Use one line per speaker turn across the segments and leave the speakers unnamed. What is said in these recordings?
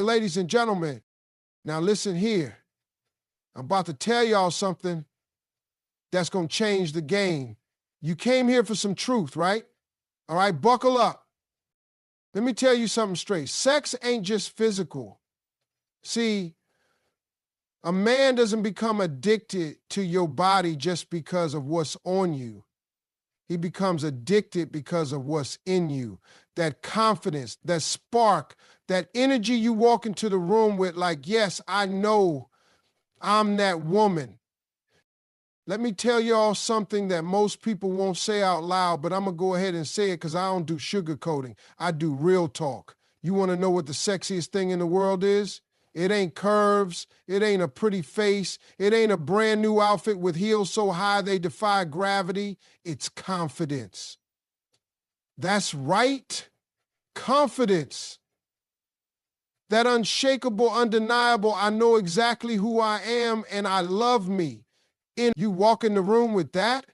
ladies and gentlemen, now listen here. I'm about to tell y'all something that's going to change the game. You came here for some truth, right? All right, buckle up. Let me tell you something straight. Sex ain't just physical. See, a man doesn't become addicted to your body just because of what's on you. He becomes addicted because of what's in you. That confidence, that spark, that energy you walk into the room with like, yes, I know I'm that woman. Let me tell y'all something that most people won't say out loud, but I'm going to go ahead and say it because I don't do sugarcoating. I do real talk. You want to know what the sexiest thing in the world is? It ain't curves. It ain't a pretty face. It ain't a brand new outfit with heels so high they defy gravity. It's confidence. That's right. Confidence. That unshakable, undeniable, I know exactly who I am and I love me. You walk in the room with that,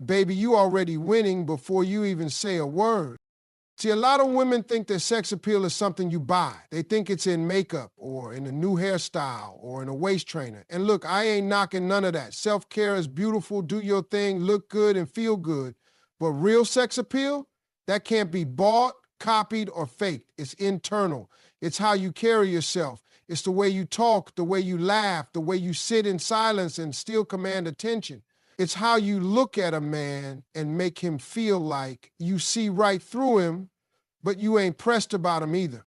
baby, you already winning before you even say a word. See, a lot of women think that sex appeal is something you buy. They think it's in makeup or in a new hairstyle or in a waist trainer. And look, I ain't knocking none of that. Self-care is beautiful. Do your thing, look good and feel good. But real sex appeal, that can't be bought, copied, or faked. It's internal. It's how you carry yourself. It's the way you talk, the way you laugh, the way you sit in silence and still command attention. It's how you look at a man and make him feel like you see right through him, but you ain't pressed about him either.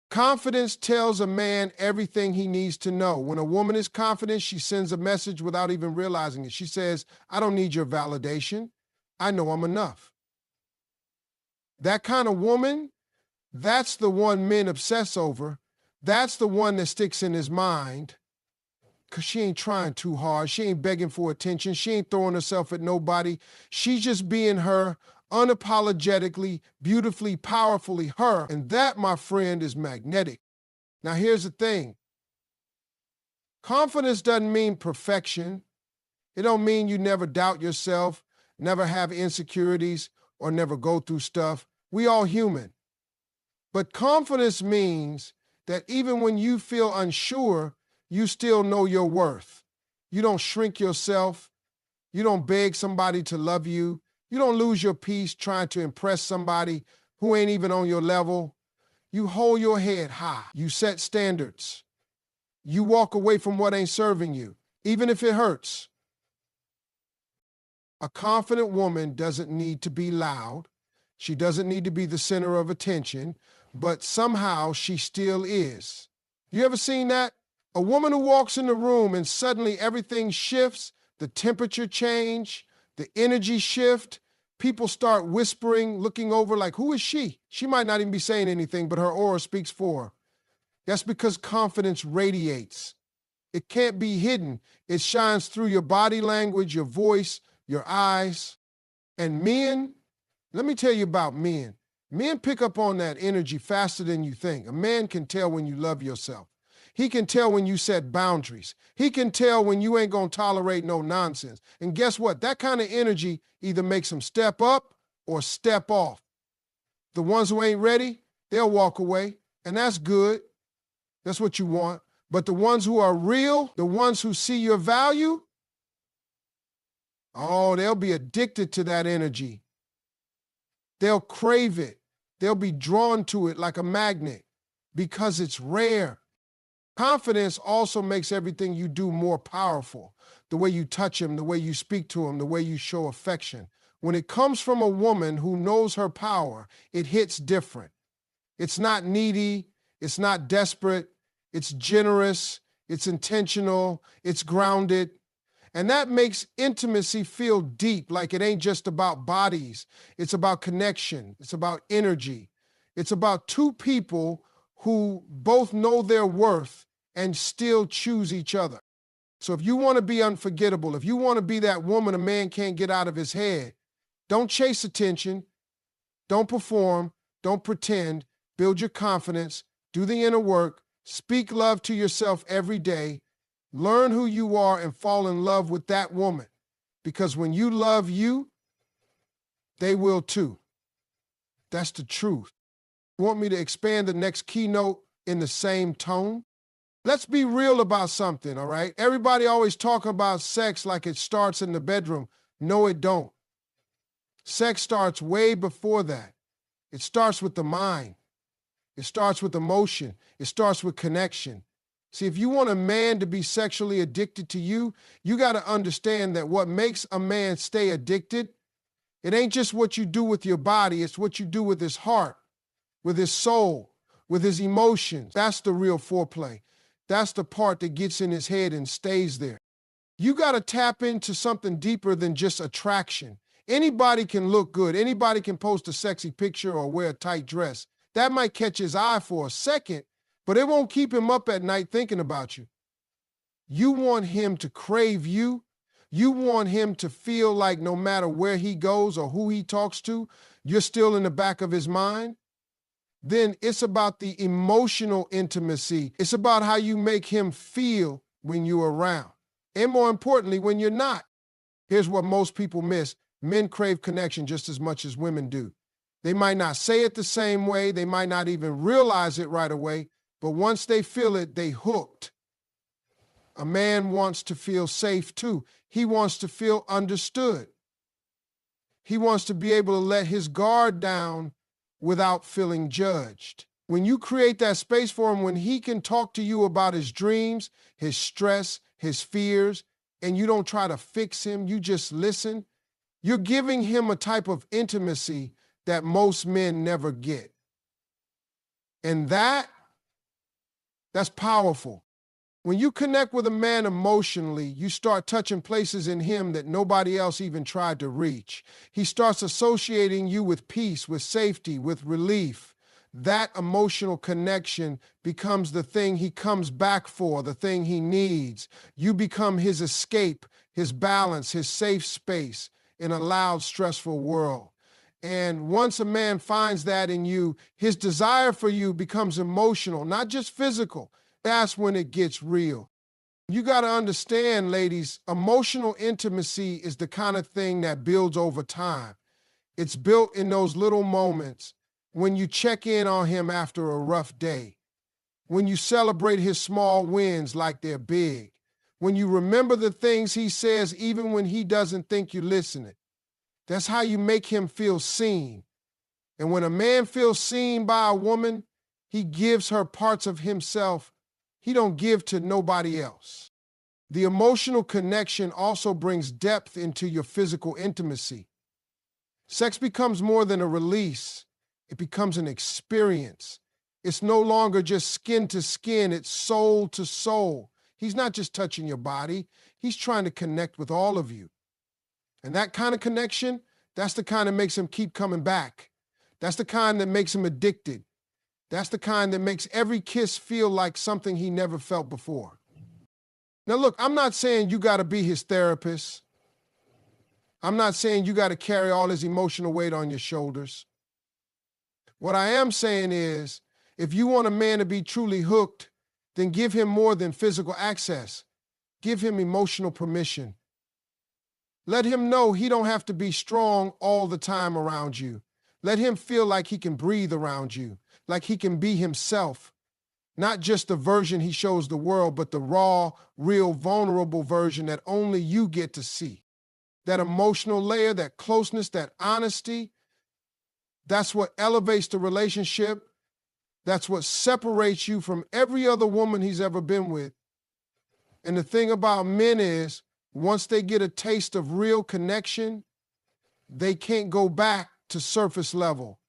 Confidence tells a man everything he needs to know. When a woman is confident, she sends a message without even realizing it. She says, I don't need your validation. I know I'm enough. That kind of woman, that's the one men obsess over. That's the one that sticks in his mind because she ain't trying too hard. She ain't begging for attention. She ain't throwing herself at nobody. She's just being her, unapologetically, beautifully, powerfully her. And that, my friend, is magnetic. Now, here's the thing. Confidence doesn't mean perfection. It don't mean you never doubt yourself, never have insecurities, or never go through stuff. We all human. But confidence means that even when you feel unsure, you still know your worth. You don't shrink yourself. You don't beg somebody to love you. You don't lose your peace trying to impress somebody who ain't even on your level. You hold your head high. You set standards. You walk away from what ain't serving you, even if it hurts. A confident woman doesn't need to be loud. She doesn't need to be the center of attention, but somehow she still is. You ever seen that? A woman who walks in the room and suddenly everything shifts, the temperature change, the energy shift, people start whispering, looking over like, who is she? She might not even be saying anything, but her aura speaks for her. That's because confidence radiates. It can't be hidden. It shines through your body language, your voice, your eyes. And men, let me tell you about men. Men pick up on that energy faster than you think. A man can tell when you love yourself. He can tell when you set boundaries. He can tell when you ain't gonna tolerate no nonsense. And guess what? That kind of energy either makes him step up or step off. The ones who ain't ready, they'll walk away, and that's good. That's what you want. But the ones who are real, the ones who see your value, oh, they'll be addicted to that energy. They'll crave it. They'll be drawn to it like a magnet because it's rare. Confidence also makes everything you do more powerful. The way you touch him, the way you speak to him, the way you show affection. When it comes from a woman who knows her power, it hits different. It's not needy. It's not desperate. It's generous. It's intentional. It's grounded. And that makes intimacy feel deep, like it ain't just about bodies. It's about connection. It's about energy. It's about two people who both know their worth and still choose each other. So if you want to be unforgettable, if you want to be that woman a man can't get out of his head, don't chase attention. Don't perform. Don't pretend. Build your confidence. Do the inner work. Speak love to yourself every day. Learn who you are and fall in love with that woman. Because when you love you, they will too. That's the truth. You want me to expand the next keynote in the same tone? Let's be real about something, all right? Everybody always talk about sex like it starts in the bedroom. No, it don't. Sex starts way before that. It starts with the mind. It starts with emotion. It starts with connection. See, if you want a man to be sexually addicted to you, you got to understand that what makes a man stay addicted, it ain't just what you do with your body, it's what you do with his heart, with his soul, with his emotions. That's the real foreplay. That's the part that gets in his head and stays there. You got to tap into something deeper than just attraction. Anybody can look good. Anybody can post a sexy picture or wear a tight dress. That might catch his eye for a second, but it won't keep him up at night thinking about you. You want him to crave you. You want him to feel like no matter where he goes or who he talks to, you're still in the back of his mind. Then it's about the emotional intimacy. It's about how you make him feel when you're around. And more importantly, when you're not. Here's what most people miss. Men crave connection just as much as women do. They might not say it the same way. They might not even realize it right away. But once they feel it, they hooked. A man wants to feel safe too. He wants to feel understood. He wants to be able to let his guard down without feeling judged. When you create that space for him, when he can talk to you about his dreams, his stress, his fears, and you don't try to fix him, you just listen, you're giving him a type of intimacy that most men never get. And that's powerful. When you connect with a man emotionally, you start touching places in him that nobody else even tried to reach. He starts associating you with peace, with safety, with relief. That emotional connection becomes the thing he comes back for, the thing he needs. You become his escape, his balance, his safe space in a loud, stressful world. And once a man finds that in you, his desire for you becomes emotional, not just physical. That's when it gets real. You got to understand, ladies, emotional intimacy is the kind of thing that builds over time. It's built in those little moments when you check in on him after a rough day, when you celebrate his small wins like they're big, when you remember the things he says even when he doesn't think you're listening. That's how you make him feel seen. And when a man feels seen by a woman, he gives her parts of himself he don't give to nobody else. The emotional connection also brings depth into your physical intimacy. Sex becomes more than a release. It becomes an experience. It's no longer just skin to skin, it's soul to soul. He's not just touching your body, he's trying to connect with all of you. And that kind of connection, that's the kind that makes him keep coming back. That's the kind that makes him addicted. That's the kind that makes every kiss feel like something he never felt before. Now look, I'm not saying you got to be his therapist. I'm not saying you got to carry all his emotional weight on your shoulders. What I am saying is, if you want a man to be truly hooked, then give him more than physical access. Give him emotional permission. Let him know he don't have to be strong all the time around you. Let him feel like he can breathe around you, like he can be himself. Not just the version he shows the world, but the raw, real, vulnerable version that only you get to see. That emotional layer, that closeness, that honesty, that's what elevates the relationship. That's what separates you from every other woman he's ever been with. And the thing about men is, once they get a taste of real connection, they can't go back to surface level.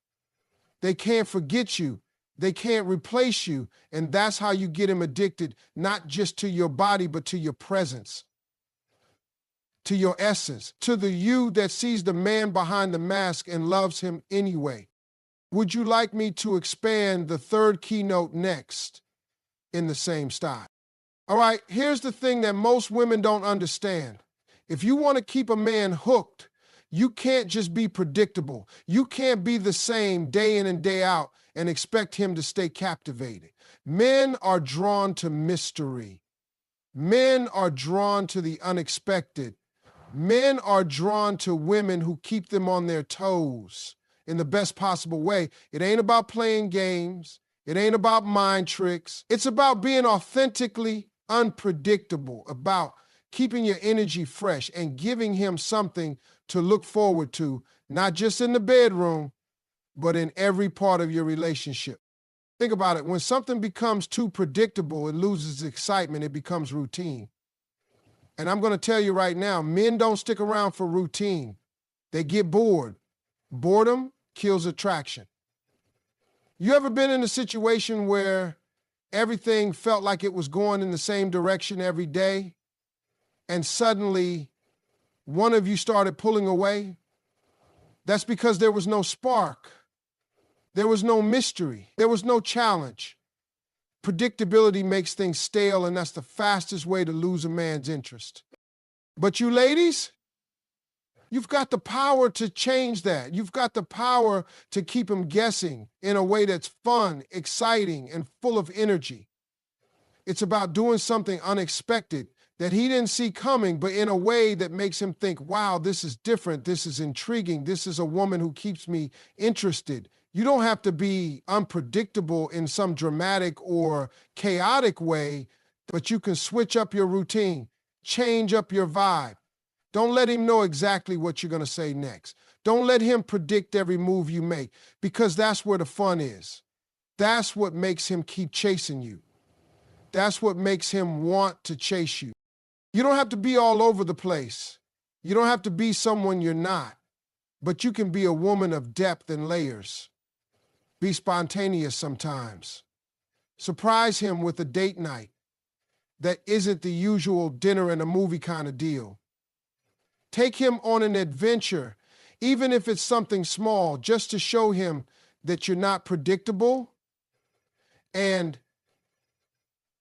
They can't forget you. They can't replace you. And that's how you get him addicted, not just to your body, but to your presence, to your essence, to the you that sees the man behind the mask and loves him anyway. Would you like me to expand the third keynote next in the same style? All right, here's the thing that most women don't understand. If you want to keep a man hooked, you can't just be predictable. You can't be the same day in and day out and expect him to stay captivated. Men are drawn to mystery. Men are drawn to the unexpected. Men are drawn to women who keep them on their toes in the best possible way. It ain't about playing games. It ain't about mind tricks. It's about being authentically unpredictable, about keeping your energy fresh and giving him something to look forward to, not just in the bedroom, but in every part of your relationship. Think about it. When something becomes too predictable, it loses excitement. It becomes routine. And I'm going to tell you right now, men don't stick around for routine. They get bored. Boredom kills attraction. You ever been in a situation where everything felt like it was going in the same direction every day, and suddenly one of you started pulling away? That's because there was no spark. There was no mystery. There was no challenge. Predictability makes things stale, and that's the fastest way to lose a man's interest. But you ladies, you've got the power to change that. You've got the power to keep him guessing in a way that's fun, exciting, and full of energy. It's about doing something unexpected that he didn't see coming, but in a way that makes him think, wow, this is different, this is intriguing, this is a woman who keeps me interested. You don't have to be unpredictable in some dramatic or chaotic way, but you can switch up your routine, change up your vibe. Don't let him know exactly what you're going to say next. Don't let him predict every move you make, because that's where the fun is. That's what makes him keep chasing you. That's what makes him want to chase you. You don't have to be all over the place. You don't have to be someone you're not, but you can be a woman of depth and layers. Be spontaneous sometimes. Surprise him with a date night that isn't the usual dinner and a movie kind of deal. Take him on an adventure, even if it's something small, just to show him that you're not predictable and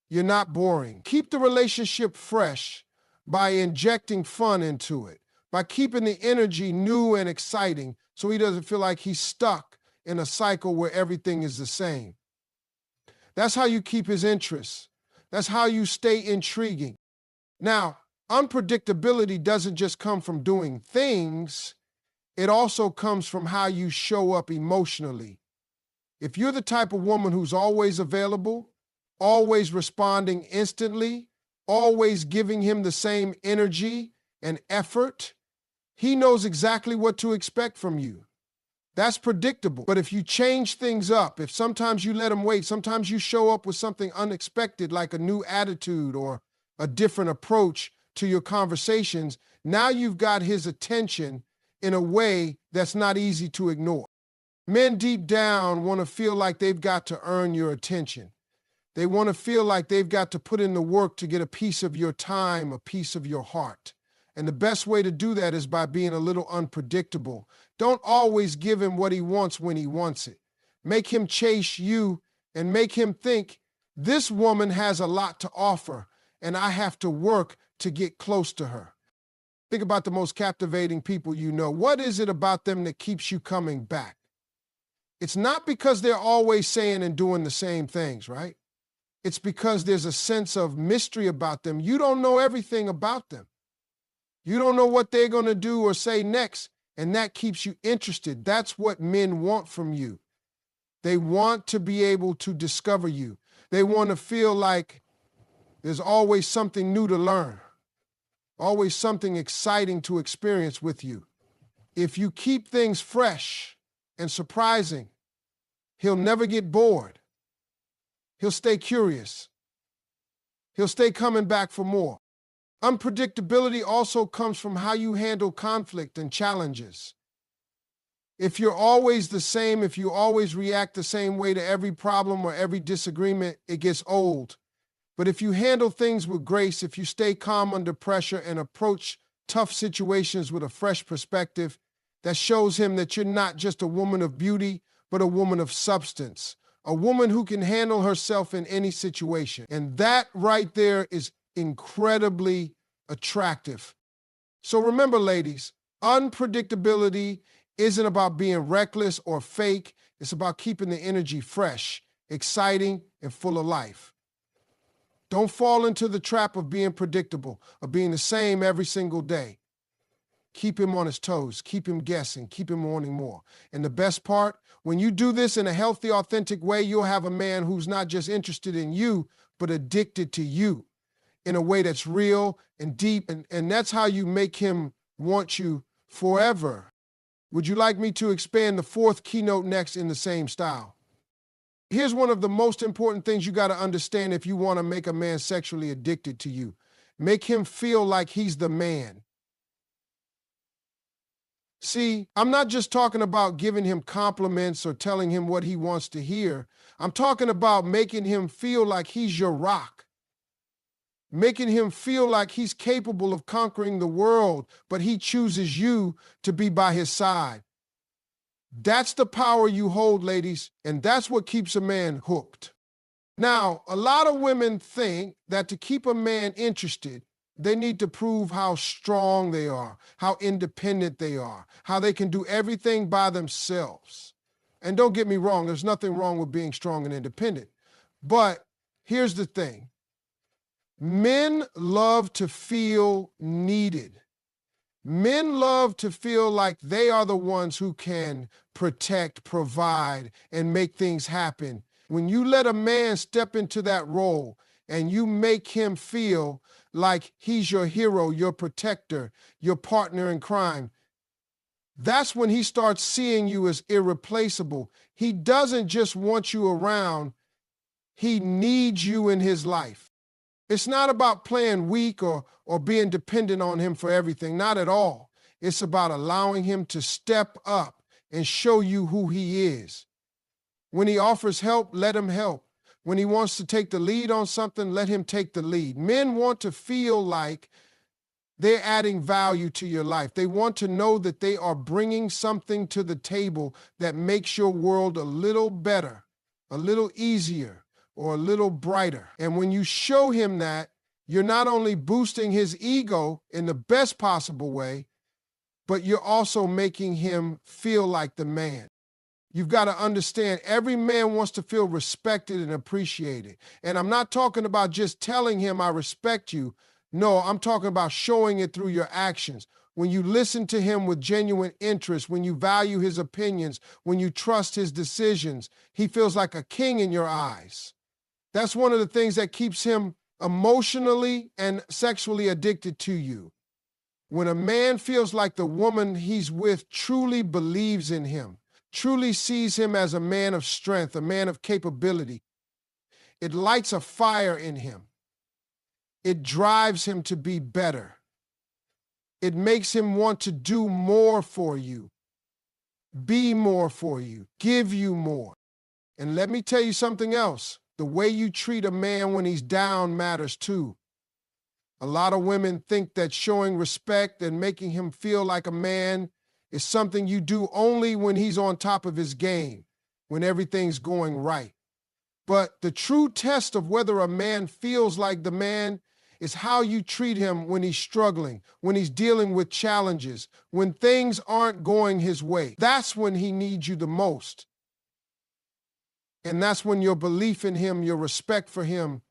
you're not boring. Keep the relationship fresh by injecting fun into it, by keeping the energy new and exciting so he doesn't feel like he's stuck in a cycle where everything is the same. That's how you keep his interest. That's how you stay intriguing. Now, unpredictability doesn't just come from doing things, it also comes from how you show up emotionally. If you're the type of woman who's always available, always responding instantly, always giving him the same energy and effort, he knows exactly what to expect from you. That's predictable. But if you change things up, if sometimes you let him wait, sometimes you show up with something unexpected like a new attitude or a different approach to your conversations, now you've got his attention in a way that's not easy to ignore. Men deep down want to feel like they've got to earn your attention. They want to feel like they've got to put in the work to get a piece of your time, a piece of your heart. And the best way to do that is by being a little unpredictable. Don't always give him what he wants when he wants it. Make him chase you and make him think, this woman has a lot to offer, and I have to work to get close to her. Think about the most captivating people you know. What is it about them that keeps you coming back? It's not because they're always saying and doing the same things, right? It's because there's a sense of mystery about them. You don't know everything about them. You don't know what they're going to do or say next, and that keeps you interested. That's what men want from you. They want to be able to discover you. They want to feel like there's always something new to learn, always something exciting to experience with you. If you keep things fresh and surprising, he'll never get bored. He'll stay curious. He'll stay coming back for more. Unpredictability also comes from how you handle conflict and challenges. If you're always the same, if you always react the same way to every problem or every disagreement, it gets old. But if you handle things with grace, if you stay calm under pressure and approach tough situations with a fresh perspective, that shows him that you're not just a woman of beauty, but a woman of substance, a woman who can handle herself in any situation. And that right there is incredibly attractive. So remember, ladies, unpredictability isn't about being reckless or fake. It's about keeping the energy fresh, exciting, and full of life. Don't fall into the trap of being predictable, of being the same every single day. Keep him on his toes. Keep him guessing. Keep him wanting more. And the best part, when you do this in a healthy, authentic way, you'll have a man who's not just interested in you, but addicted to you in a way that's real and deep. And that's how you make him want you forever. Would you like me to expand the fourth keynote next in the same style? Here's one of the most important things you got to understand if you want to make a man sexually addicted to you. Make him feel like he's the man. See, I'm not just talking about giving him compliments or telling him what he wants to hear. I'm talking about making him feel like he's your rock. Making him feel like he's capable of conquering the world, but he chooses you to be by his side. That's the power you hold, ladies, and that's what keeps a man hooked. Now, a lot of women think that to keep a man interested, they need to prove how strong they are, how independent they are, how they can do everything by themselves. And don't get me wrong, there's nothing wrong with being strong and independent. But here's the thing. Men love to feel needed. Men love to feel like they are the ones who can protect, provide, and make things happen. When you let a man step into that role and you make him feel like he's your hero, your protector, your partner in crime, that's when he starts seeing you as irreplaceable. He doesn't just want you around, he needs you in his life. It's not about playing weak or being dependent on him for everything, not at all. It's about allowing him to step up and show you who he is. When he offers help, let him help. When he wants to take the lead on something, let him take the lead. Men want to feel like they're adding value to your life. They want to know that they are bringing something to the table that makes your world a little better, a little easier, or a little brighter. And when you show him that, you're not only boosting his ego in the best possible way, but you're also making him feel like the man. You've got to understand, every man wants to feel respected and appreciated. And I'm not talking about just telling him I respect you. No, I'm talking about showing it through your actions. When you listen to him with genuine interest, when you value his opinions, when you trust his decisions, he feels like a king in your eyes. That's one of the things that keeps him emotionally and sexually addicted to you. When a man feels like the woman he's with truly believes in him, truly sees him as a man of strength, a man of capability, it lights a fire in him. It drives him to be better. It makes him want to do more for you, be more for you, give you more. And let me tell you something else. The way you treat a man when he's down matters too. A lot of women think that showing respect and making him feel like a man is something you do only when he's on top of his game, when everything's going right. But the true test of whether a man feels like the man is how you treat him when he's struggling, when he's dealing with challenges, when things aren't going his way. That's when he needs you the most. And that's when your belief in him, your respect for him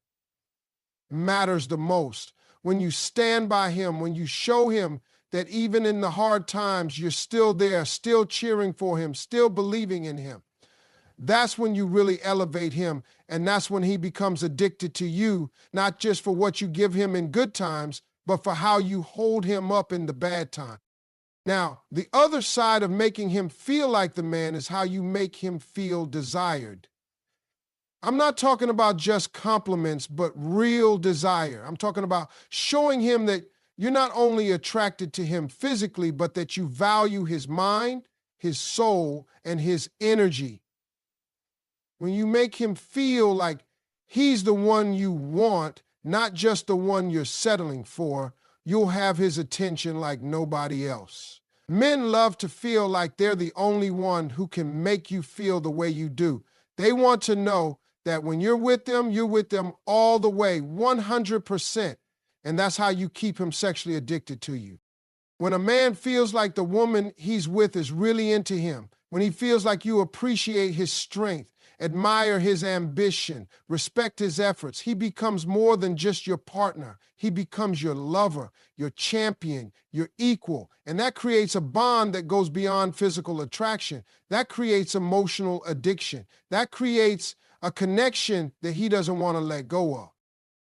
matters the most. When you stand by him, when you show him that even in the hard times, you're still there, still cheering for him, still believing in him. That's when you really elevate him, and that's when he becomes addicted to you, not just for what you give him in good times, but for how you hold him up in the bad time. Now, the other side of making him feel like the man is how you make him feel desired. I'm not talking about just compliments, but real desire. I'm talking about showing him that you're not only attracted to him physically, but that you value his mind, his soul, and his energy. When you make him feel like he's the one you want, not just the one you're settling for, you'll have his attention like nobody else. Men love to feel like they're the only one who can make you feel the way you do. They want to know that when you're with them all the way, 100%. And that's how you keep him sexually addicted to you. When a man feels like the woman he's with is really into him, when he feels like you appreciate his strength admire his ambition, respect his efforts. He becomes more than just your partner. He becomes your lover, your champion, your equal. And that creates a bond that goes beyond physical attraction. That creates emotional addiction. That creates a connection that he doesn't want to let go of.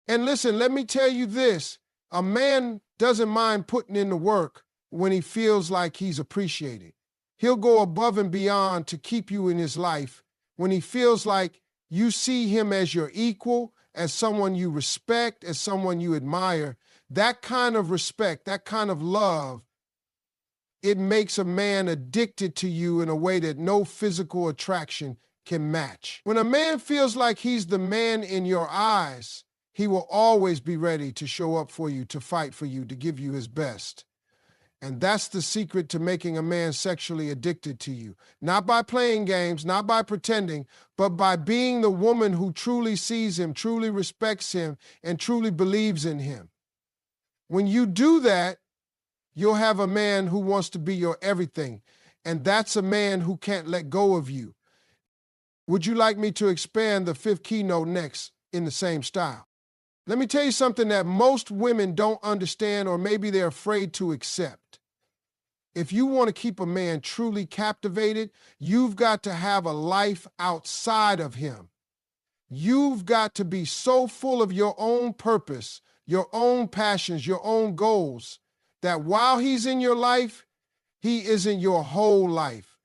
And listen, let me tell you this. A man doesn't mind putting in the work when he feels like he's appreciated. He'll go above and beyond to keep you in his life when he feels like you see him as your equal, as someone you respect, as someone you admire. That kind of respect, that kind of love, it makes a man addicted to you in a way that no physical attraction can match. When a man feels like he's the man in your eyes, he will always be ready to show up for you, to fight for you, to give you his best. And that's the secret to making a man sexually addicted to you. Not by playing games, not by pretending, but by being the woman who truly sees him, truly respects him, and truly believes in him. When you do that, you'll have a man who wants to be your everything. And that's a man who can't let go of you. Would you like me to expand the fifth keynote next in the same style? Let me tell you something that most women don't understand, or maybe they're afraid to accept. If you want to keep a man truly captivated, you've got to have a life outside of him. You've got to be so full of your own purpose, your own passions, your own goals, that while he's in your life, he isn't your whole life.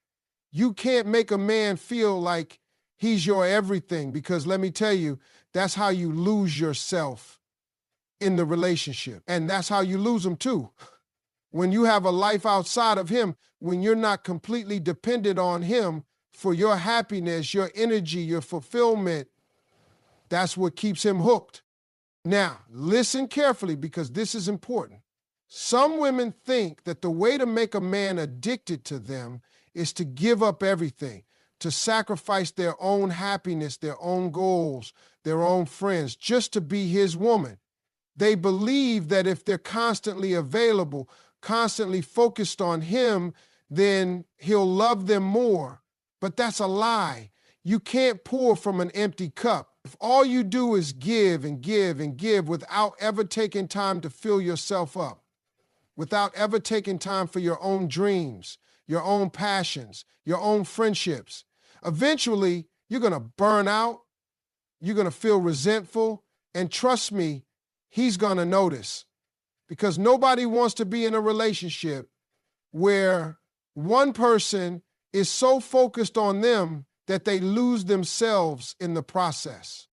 You can't make a man feel like he's your everything, because let me tell you, that's how you lose yourself in the relationship. And that's how you lose him too. When you have a life outside of him, when you're not completely dependent on him for your happiness, your energy, your fulfillment, that's what keeps him hooked. Now, listen carefully, because this is important. Some women think that the way to make a man addicted to them is to give up everything, to sacrifice their own happiness, their own goals, their own friends, just to be his woman. They believe that if they're constantly available, constantly focused on him, then he'll love them more. But that's a lie. You can't pour from an empty cup. If all you do is give and give and give without ever taking time to fill yourself up, without ever taking time for your own dreams, your own passions, your own friendships, eventually you're going to burn out, you're going to feel resentful, and trust me, he's going to notice. Because nobody wants to be in a relationship where one person is so focused on them that they lose themselves in the process.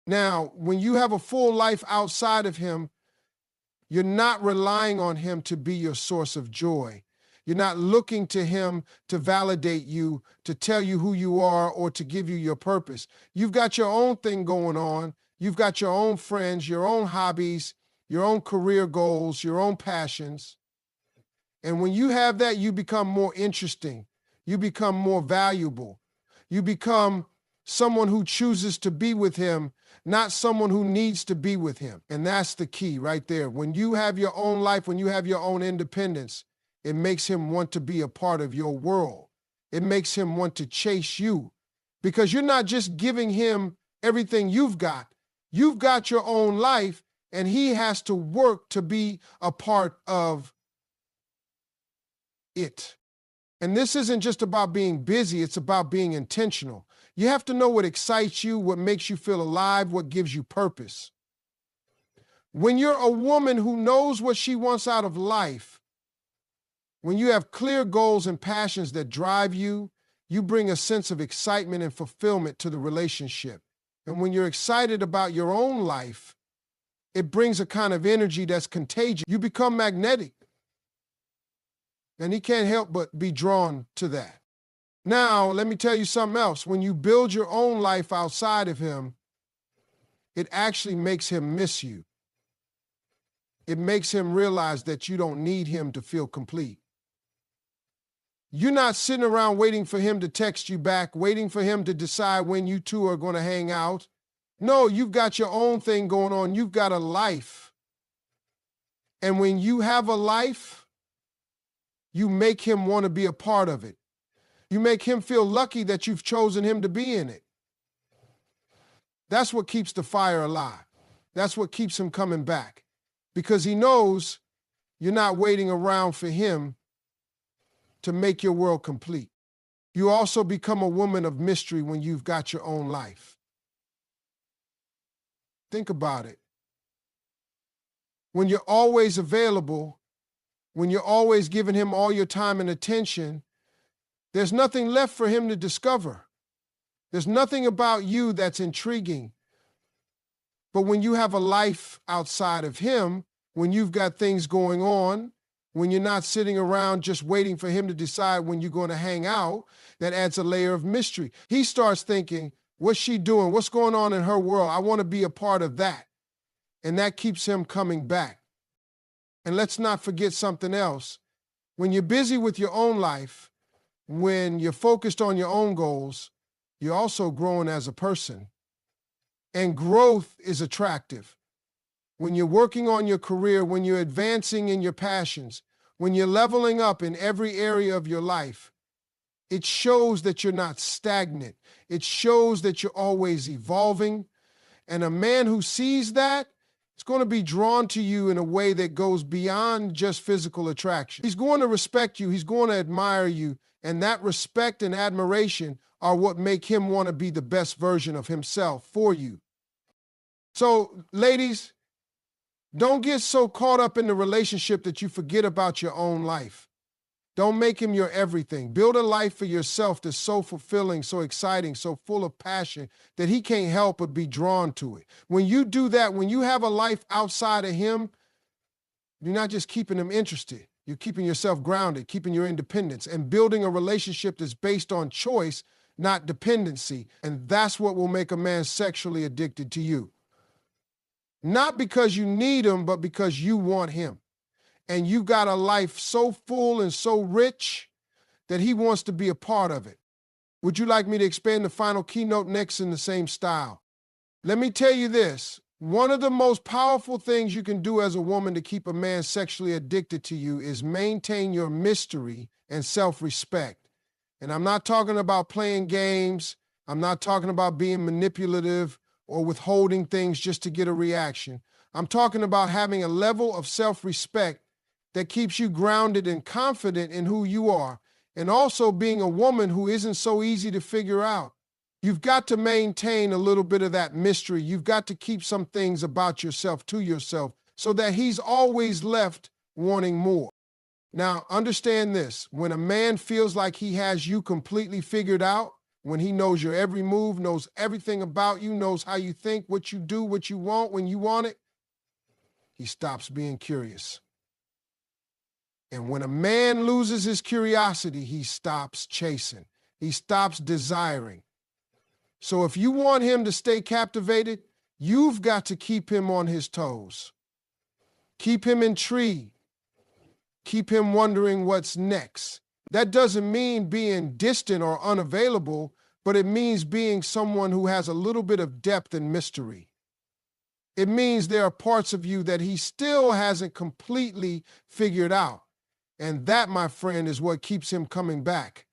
Now, when you have a full life outside of him, you're not relying on him to be your source of joy. You're not looking to him to validate you, to tell you who you are, or to give you your purpose. You've got your own thing going on. You've got your own friends, your own hobbies, your own career goals, your own passions. And when you have that, you become more interesting. You become more valuable. You become someone who chooses to be with him, not someone who needs to be with him. And that's the key right there. When you have your own life, when you have your own independence, it makes him want to be a part of your world. It makes him want to chase you, because you're not just giving him everything you've got. You've got your own life, and he has to work to be a part of it. And this isn't just about being busy, it's about being intentional. You have to know what excites you, what makes you feel alive, what gives you purpose. When you're a woman who knows what she wants out of life, when you have clear goals and passions that drive you, you bring a sense of excitement and fulfillment to the relationship. And when you're excited about your own life, it brings a kind of energy that's contagious. You become magnetic. And he can't help but be drawn to that. Now, let me tell you something else. When you build your own life outside of him, it actually makes him miss you. It makes him realize that you don't need him to feel complete. You're not sitting around waiting for him to text you back, waiting for him to decide when you two are going to hang out. No, you've got your own thing going on. You've got a life. And when you have a life, you make him want to be a part of it. You make him feel lucky that you've chosen him to be in it. That's what keeps the fire alive. That's what keeps him coming back. Because he knows you're not waiting around for him to make your world complete. You also become a woman of mystery when you've got your own life. Think about it. When you're always available, when you're always giving him all your time and attention, there's nothing left for him to discover. There's nothing about you that's intriguing. But when you have a life outside of him, when you've got things going on, when you're not sitting around just waiting for him to decide when you're going to hang out, that adds a layer of mystery. He starts thinking, what's she doing? What's going on in her world? I want to be a part of that. And that keeps him coming back. And let's not forget something else. When you're busy with your own life, when you're focused on your own goals, you're also growing as a person. And growth is attractive. When you're working on your career, when you're advancing in your passions, when you're leveling up in every area of your life, it shows that you're not stagnant. It shows that you're always evolving. And a man who sees that is going to be drawn to you in a way that goes beyond just physical attraction. He's going to respect you. He's going to admire you. And that respect and admiration are what make him want to be the best version of himself for you. So, ladies, don't get so caught up in the relationship that you forget about your own life. Don't make him your everything. Build a life for yourself that's so fulfilling, so exciting, so full of passion that he can't help but be drawn to it. When you do that, when you have a life outside of him, you're not just keeping him interested. You're keeping yourself grounded, keeping your independence, and building a relationship that's based on choice, not dependency. And that's what will make a man sexually addicted to you. Not because you need him, but because you want him. And you got a life so full and so rich that he wants to be a part of it. Would you like me to expand the final keynote next in the same style? Let me tell you this. One of the most powerful things you can do as a woman to keep a man sexually addicted to you is maintain your mystery and self-respect. And I'm not talking about playing games. I'm not talking about being manipulative or withholding things just to get a reaction. I'm talking about having a level of self-respect that keeps you grounded and confident in who you are, and also being a woman who isn't so easy to figure out. You've got to maintain a little bit of that mystery. You've got to keep some things about yourself to yourself so that he's always left wanting more. Now, understand this. When a man feels like he has you completely figured out, when he knows your every move, knows everything about you, knows how you think, what you do, what you want, when you want it, he stops being curious. And when a man loses his curiosity, he stops chasing. He stops desiring. So if you want him to stay captivated, you've got to keep him on his toes. Keep him intrigued. Keep him wondering what's next. That doesn't mean being distant or unavailable, but it means being someone who has a little bit of depth and mystery. It means there are parts of you that he still hasn't completely figured out. And that, my friend, is what keeps him coming back.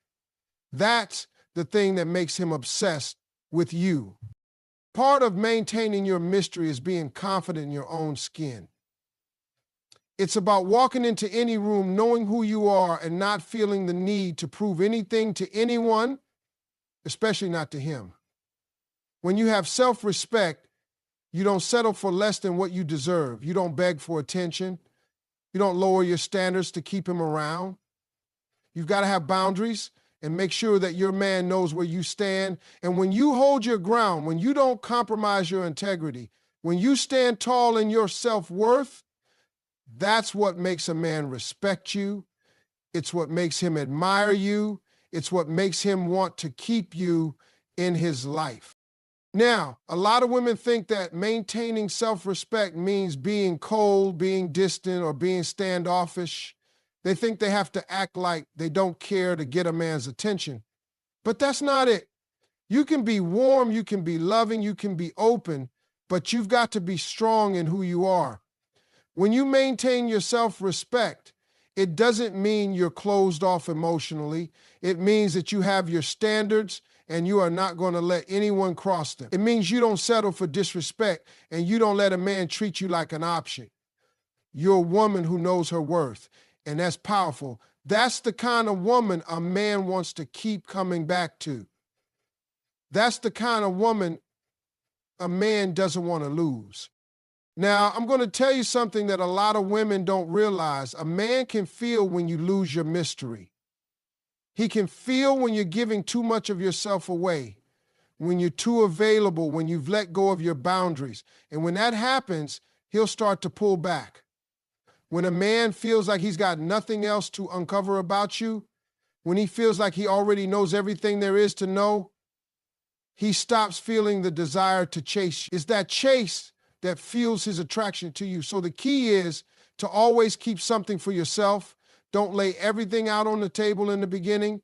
That's the thing that makes him obsessed with you. Part of maintaining your mystery is being confident in your own skin. It's about walking into any room knowing who you are and not feeling the need to prove anything to anyone, especially not to him. When you have self-respect, you don't settle for less than what you deserve. You don't beg for attention. You don't lower your standards to keep him around. You've got to have boundaries and make sure that your man knows where you stand. And when you hold your ground, when you don't compromise your integrity, when you stand tall in your self-worth, that's what makes a man respect you. It's what makes him admire you. It's what makes him want to keep you in his life. Now, a lot of women think that maintaining self-respect means being cold, being distant, or being standoffish. They think they have to act like they don't care to get a man's attention. But that's not it. You can be warm, you can be loving, you can be open, but you've got to be strong in who you are. When you maintain your self-respect, it doesn't mean you're closed off emotionally. It means that you have your standards and you are not going to let anyone cross them. It means you don't settle for disrespect, and you don't let a man treat you like an option. You're a woman who knows her worth, and that's powerful. That's the kind of woman a man wants to keep coming back to. That's the kind of woman a man doesn't want to lose. Now, I'm going to tell you something that a lot of women don't realize. A man can feel when you lose your mystery. He can feel when you're giving too much of yourself away, when you're too available, when you've let go of your boundaries. And when that happens, he'll start to pull back. When a man feels like he's got nothing else to uncover about you, when he feels like he already knows everything there is to know, he stops feeling the desire to chase you. It's that chase that fuels his attraction to you. So the key is to always keep something for yourself. Don't lay everything out on the table in the beginning.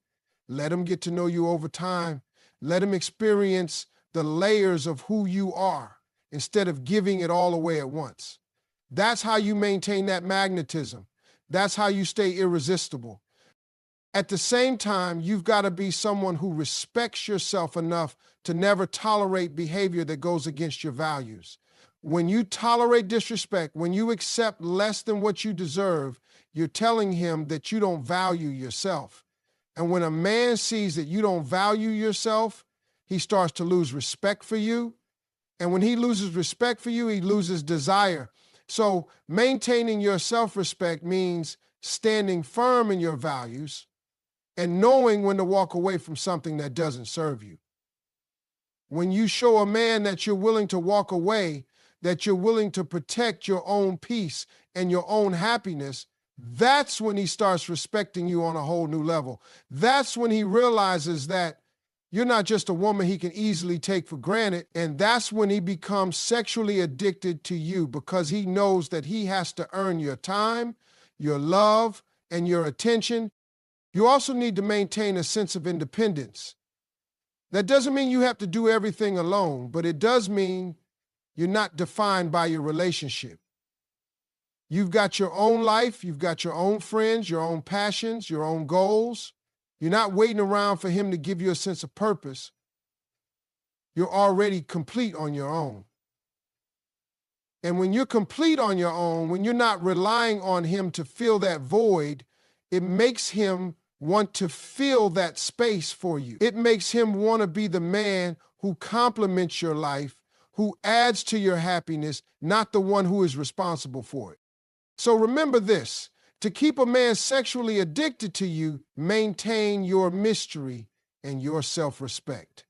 Let him get to know you over time. Let him experience the layers of who you are instead of giving it all away at once. That's how you maintain that magnetism. That's how you stay irresistible. At the same time, you've got to be someone who respects yourself enough to never tolerate behavior that goes against your values. When you tolerate disrespect, when you accept less than what you deserve, you're telling him that you don't value yourself. And when a man sees that you don't value yourself, he starts to lose respect for you. And when he loses respect for you, he loses desire. So maintaining your self-respect means standing firm in your values and knowing when to walk away from something that doesn't serve you. When you show a man that you're willing to walk away, that you're willing to protect your own peace and your own happiness, that's when he starts respecting you on a whole new level. That's when he realizes that you're not just a woman he can easily take for granted, and that's when he becomes sexually addicted to you because he knows that he has to earn your time, your love, and your attention. You also need to maintain a sense of independence. That doesn't mean you have to do everything alone, but it does mean you're not defined by your relationship. You've got your own life, you've got your own friends, your own passions, your own goals. You're not waiting around for him to give you a sense of purpose. You're already complete on your own. And when you're complete on your own, when you're not relying on him to fill that void, it makes him want to fill that space for you. It makes him want to be the man who complements your life, who adds to your happiness, not the one who is responsible for it. So remember this, to keep a man sexually addicted to you, maintain your mystery and your self-respect.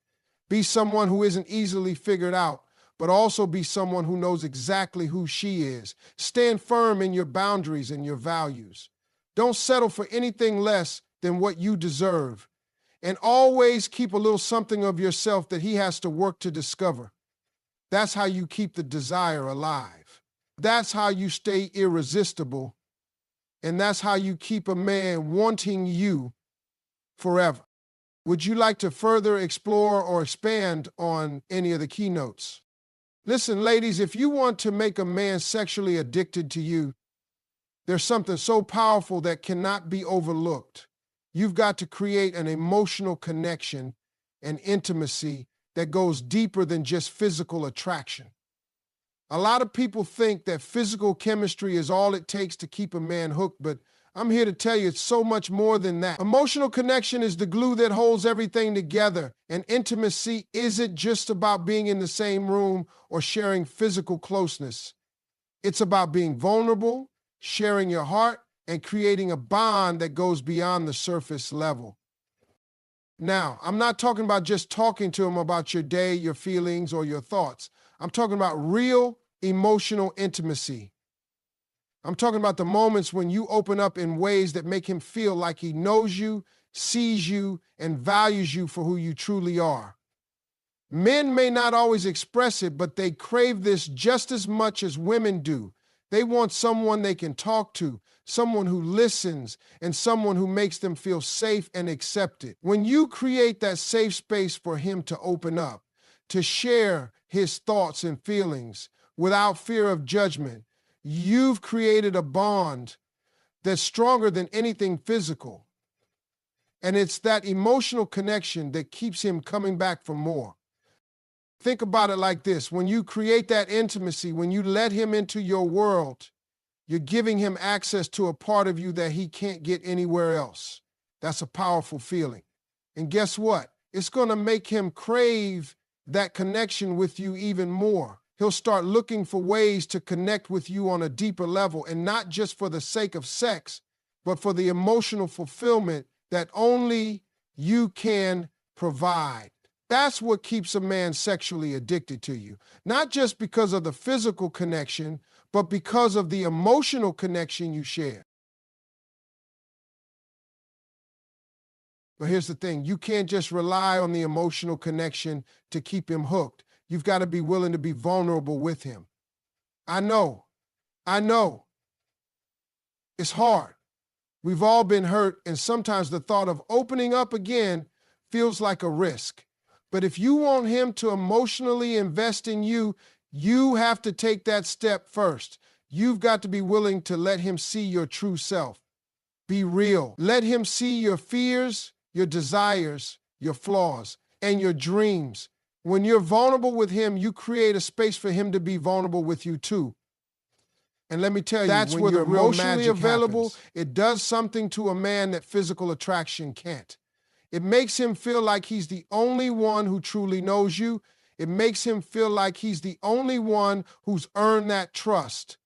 Be someone who isn't easily figured out, but also be someone who knows exactly who she is. Stand firm in your boundaries and your values. Don't settle for anything less than what you deserve. And always keep a little something of yourself that he has to work to discover. That's how you keep the desire alive. That's how you stay irresistible. And that's how you keep a man wanting you forever. Would you like to further explore or expand on any of the keynotes? Listen, ladies, if you want to make a man sexually addicted to you, there's something so powerful that cannot be overlooked. You've got to create an emotional connection and intimacy that goes deeper than just physical attraction. A lot of people think that physical chemistry is all it takes to keep a man hooked, but I'm here to tell you it's so much more than that. Emotional connection is the glue that holds everything together, and intimacy isn't just about being in the same room or sharing physical closeness. It's about being vulnerable, sharing your heart, and creating a bond that goes beyond the surface level. Now, I'm not talking about just talking to him about your day, your feelings, or your thoughts. I'm talking about real emotional intimacy. I'm talking about the moments when you open up in ways that make him feel like he knows you, sees you, and values you for who you truly are. Men may not always express it, but they crave this just as much as women do. They want someone they can talk to, someone who listens, and someone who makes them feel safe and accepted. When you create that safe space for him to open up, to share his thoughts and feelings without fear of judgment, you've created a bond that's stronger than anything physical. And it's that emotional connection that keeps him coming back for more. Think about it like this. When you create that intimacy, when you let him into your world, you're giving him access to a part of you that he can't get anywhere else. That's a powerful feeling. And guess what? It's going to make him crave that connection with you even more. He'll start looking for ways to connect with you on a deeper level, and not just for the sake of sex, but for the emotional fulfillment that only you can provide. That's what keeps a man sexually addicted to you. Not just because of the physical connection, but because of the emotional connection you share. But here's the thing, you can't just rely on the emotional connection to keep him hooked. You've got to be willing to be vulnerable with him. I know. It's hard. We've all been hurt, and sometimes the thought of opening up again feels like a risk. But if you want him to emotionally invest in you, you have to take that step first. You've got to be willing to let him see your true self. Be real. Let him see your fears, your desires, your flaws, and your dreams. When you're vulnerable with him, you create a space for him to be vulnerable with you too. And let me tell you, that's where the real magic available, it does something to a man that physical attraction can't. It makes him feel like he's the only one who truly knows you. It makes him feel like he's the only one who's earned that trust.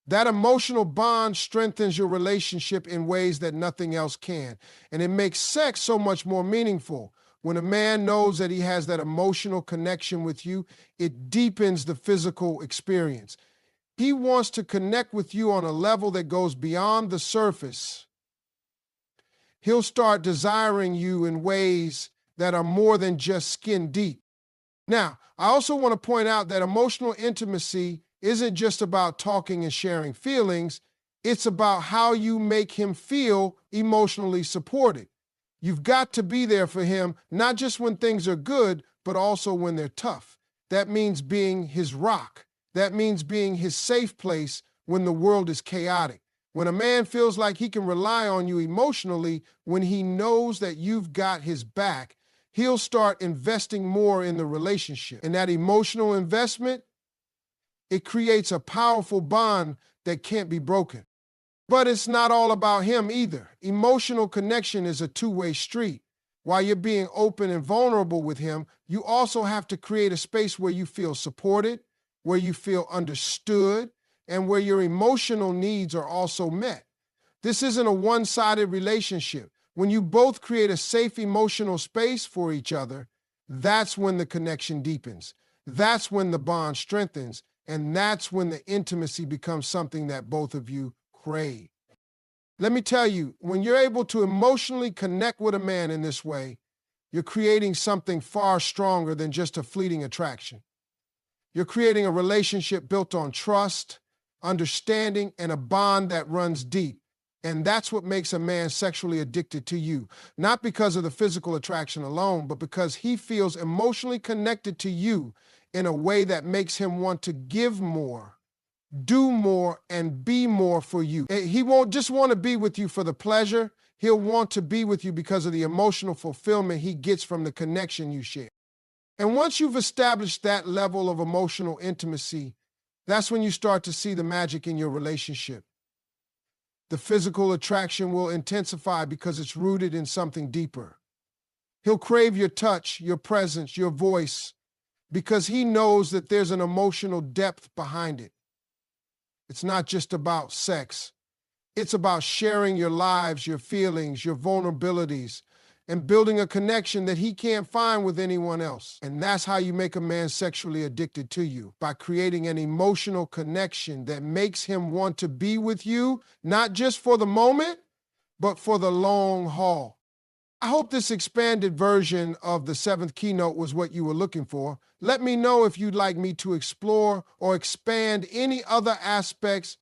That emotional bond strengthens your relationship in ways that nothing else can. And it makes sex so much more meaningful. When a man knows that he has that emotional connection with you, it deepens the physical experience. He wants to connect with you on a level that goes beyond the surface. He'll start desiring you in ways that are more than just skin deep. Now, I also want to point out that emotional intimacy isn't just about talking and sharing feelings. It's about how you make him feel emotionally supported. You've got to be there for him, not just when things are good, but also when they're tough. That means being his rock. That means being his safe place when the world is chaotic. When a man feels like he can rely on you emotionally, when he knows that you've got his back, he'll start investing more in the relationship. And that emotional investment, it creates a powerful bond that can't be broken. But it's not all about him either. Emotional connection is a two-way street. While you're being open and vulnerable with him, you also have to create a space where you feel supported, where you feel understood, and where your emotional needs are also met. This isn't a one-sided relationship. When you both create a safe emotional space for each other, that's when the connection deepens. That's when the bond strengthens. And that's when the intimacy becomes something that both of you crave. Let me tell you, when you're able to emotionally connect with a man in this way, you're creating something far stronger than just a fleeting attraction. You're creating a relationship built on trust, understanding, and a bond that runs deep. And that's what makes a man sexually addicted to you. Not because of the physical attraction alone, but because he feels emotionally connected to you in a way that makes him want to give more, do more, and be more for you. He won't just want to be with you for the pleasure. He'll want to be with you because of the emotional fulfillment he gets from the connection you share. And once you've established that level of emotional intimacy, that's when you start to see the magic in your relationship. The physical attraction will intensify because it's rooted in something deeper. He'll crave your touch, your presence, your voice, because he knows that there's an emotional depth behind it. It's not just about sex. It's about sharing your lives, your feelings, your vulnerabilities, and building a connection that he can't find with anyone else. And that's how you make a man sexually addicted to you, by creating an emotional connection that makes him want to be with you, not just for the moment, but for the long haul. I hope this expanded version of the 7th keynote was what you were looking for. Let me know if you'd like me to explore or expand any other aspects